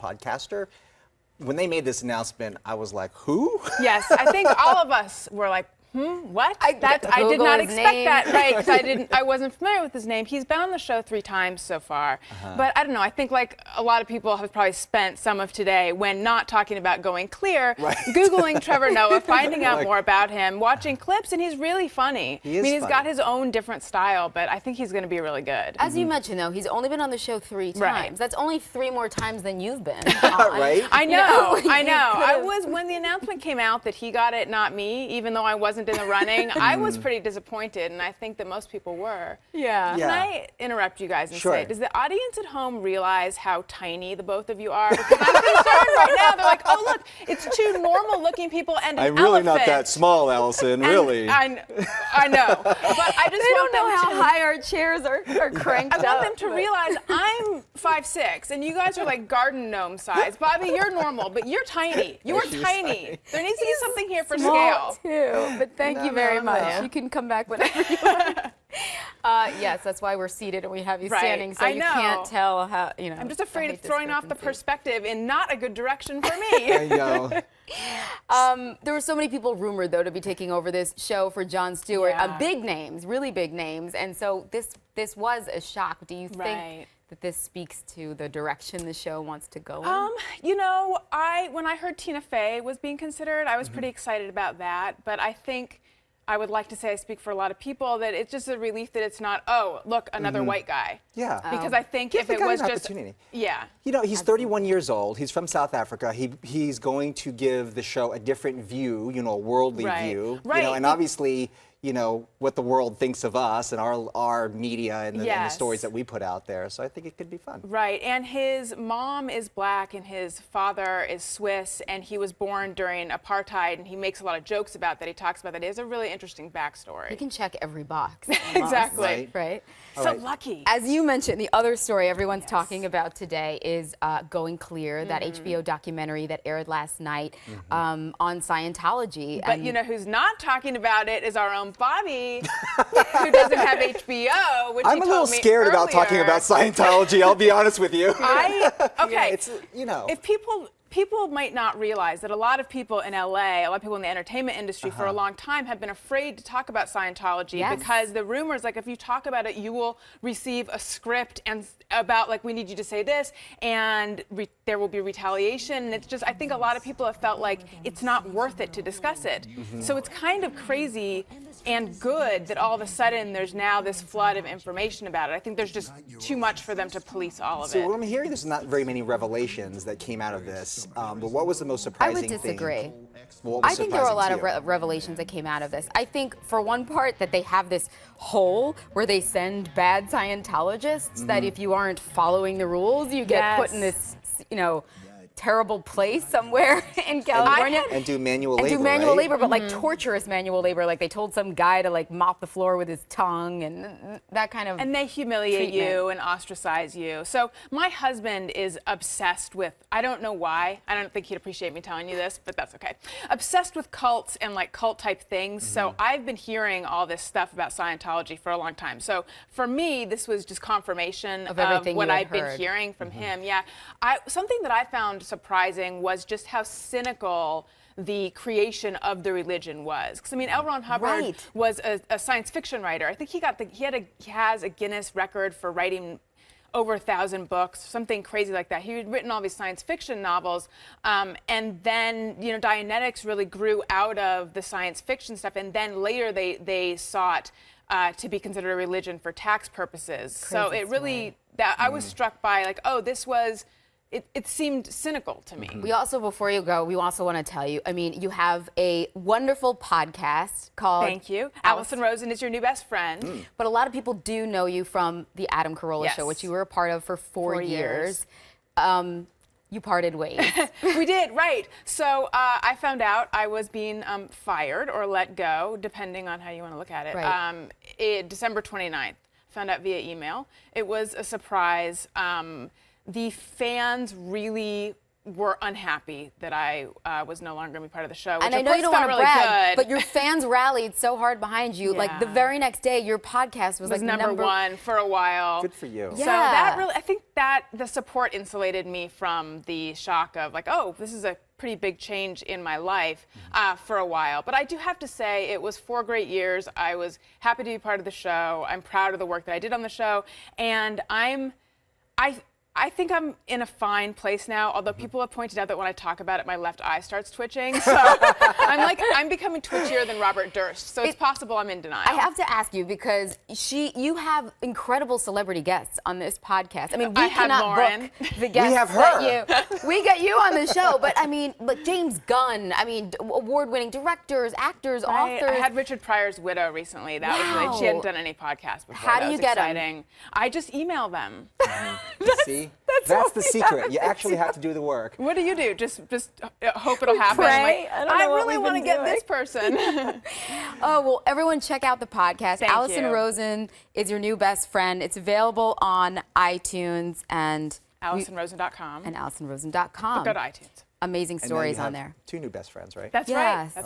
podcaster. When they made this announcement, I was like, who? Yes, I think all of us were like, what? I did not expect that, right? Because I wasn't familiar with his name. He's been on the show 3 times so far, but I don't know. I think like a lot of people have probably spent some of today, when not talking about going clear, Googling Trevor Noah, finding out more about him, watching clips, and he's really funny. He's got his own different style, but I think he's going to be really good. As you mentioned, though, he's only been on the show 3 times. Right. That's only 3 more times than you've been. Right? I know. I was, when the announcement came out that he got it, not me, even though I wasn't in the running, I was pretty disappointed, and I think that most people were. Yeah. Can I interrupt you guys and Sure. say, does the audience at home realize how tiny the both of you are? Because I'm concerned right now. They're like, oh, look, it's 2 normal-looking people and an I'm really not elephant. that small, Allison, really. I know, but I just They don't want them know how to, high our chairs are cranked up. I want them to realize I'm 5'6", and you guys are like garden gnome size. Bobby, you're normal, but you're tiny. You are tiny. There needs to be something here for Small, scale. too, but thank you very much. You can come back whenever you want. Yes, that's why we're seated and we have you standing, so I you know. can't tell how, you know. I'm just afraid of throwing off the discrepancy. perspective in not a good direction for me. I know. There were so many people rumored, though, to be taking over this show for Jon Stewart. Yeah. Big names, really big names, and so this was a shock. Do you think Right. that this speaks to the direction the show wants to go in? You know, when I heard Tina Fey was being considered, I was pretty excited about that. But I think I would like to say I speak for a lot of people that it's just a relief that it's not, oh, look, another white guy. Yeah. Because I think Give if the it guy was an just, opportunity. yeah. You know, he's 31 years old. He's from South Africa. He's going to give the show a different view, you know, a worldly view. Right. You know, and obviously, you know, what the world thinks of us and our media and the stories that we put out there. So I think it could be fun. Right, and his mom is black and his father is Swiss, and he was born during apartheid, and he makes a lot of jokes about that. He talks about that. It is a really interesting backstory. You can check every box. almost, Exactly. Right? So lucky. As you mentioned, the other story everyone's talking about today is Going Clear, that HBO documentary that aired last night on Scientology. But you know who's not talking about it is our own Bobby, who doesn't have HBO, which I'm he a little told me scared about talking earlier. about Scientology, I'll be honest with you. Okay. It's, you know. If people might not realize that a lot of people in LA, a lot of people in the entertainment industry for a long time have been afraid to talk about Scientology because the rumors, like if you talk about it, you will receive a script and about like, we need you to say this, and there will be retaliation. And it's just, I think a lot of people have felt like it's not worth it to discuss it. So it's kind of crazy and good that all of a sudden there's now this flood of information about it. I think there's just too much for them to police all of So it. what I'm hearing, there's not very many revelations that came out of this. But what was the most surprising I thing? would disagree. What was I think there were a lot surprising of to you? revelations that came out of this. I think, for one part, that they have this hole where they send bad Scientologists that if you aren't following the rules, you get put in this, you know, terrible place somewhere in California. And do manual and labor, do manual right? labor, but like torturous manual labor. Like they told some guy to like mop the floor with his tongue and that kind of. And they humiliate you treatment. and ostracize you. So my husband is obsessed with, I don't know why, I don't think he'd appreciate me telling you this, but that's okay. Obsessed with cults and like cult type things. So I've been hearing all this stuff about Scientology for a long time. So for me, this was just confirmation Of of everything what you had I've been heard. hearing from him. Yeah, something that I found surprising was just how cynical the creation of the religion was. Because I mean, L. Ron Hubbard was a science fiction writer. I think he has a Guinness record for writing over 1,000 books, something crazy like that. He had written all these science fiction novels, and then Dianetics really grew out of the science fiction stuff, and then later they sought to be considered a religion for tax purposes. So it really, I was struck by like, oh, this was. It seemed cynical to me. We also, before you go, we also want to tell you, I mean, you have a wonderful podcast called... Thank you. Alison Rosen is your new best friend. But a lot of people do know you from the Adam Carolla Show, which you were a part of for 4 years. You parted ways. We did, right. So I found out I was being fired or let go, depending on how you want to look at it, Right. December 29th. Found out via email. It was a surprise. The fans really were unhappy that I was no longer going to be part of the show. Which And I of know course you don't felt want to really brag, good. but your fans rallied so hard behind you. Like the Yeah. very next day, your podcast was like number one for a while. Good for you. Yeah. So that really, I think that the support insulated me from the shock of like, oh, this is a pretty big change in my life for a while. But I do have to say, it was 4 great years. I was happy to be part of the show. I'm proud of the work that I did on the show, and I think I'm in a fine place now, although people have pointed out that when I talk about it, my left eye starts twitching. So I'm becoming twitchier than Robert Durst. So it's possible I'm in denial. I have to ask you because you have incredible celebrity guests on this podcast. I mean, we I have cannot Lauren. book the guests We have her. that we get you on the show. But I mean, but James Gunn, I mean, award-winning directors, actors, authors. I had Richard Pryor's widow recently. That was really, she hadn't done any podcasts before. How do That you was get 'em? exciting. I just email them. See? That's the secret. You actually have to do the work. What do you do? Just hope it'll happen. pray. Like, I don't know what really we've want to been get doing. this person. Oh, well, everyone check out the podcast. Thank Alison you. Rosen is your new best friend. It's available on iTunes and AlisonRosen.com. AlisonRosen.com. Go to iTunes. Amazing And now stories you on have there. 2 new best friends, right? That's Yes. right. That's right.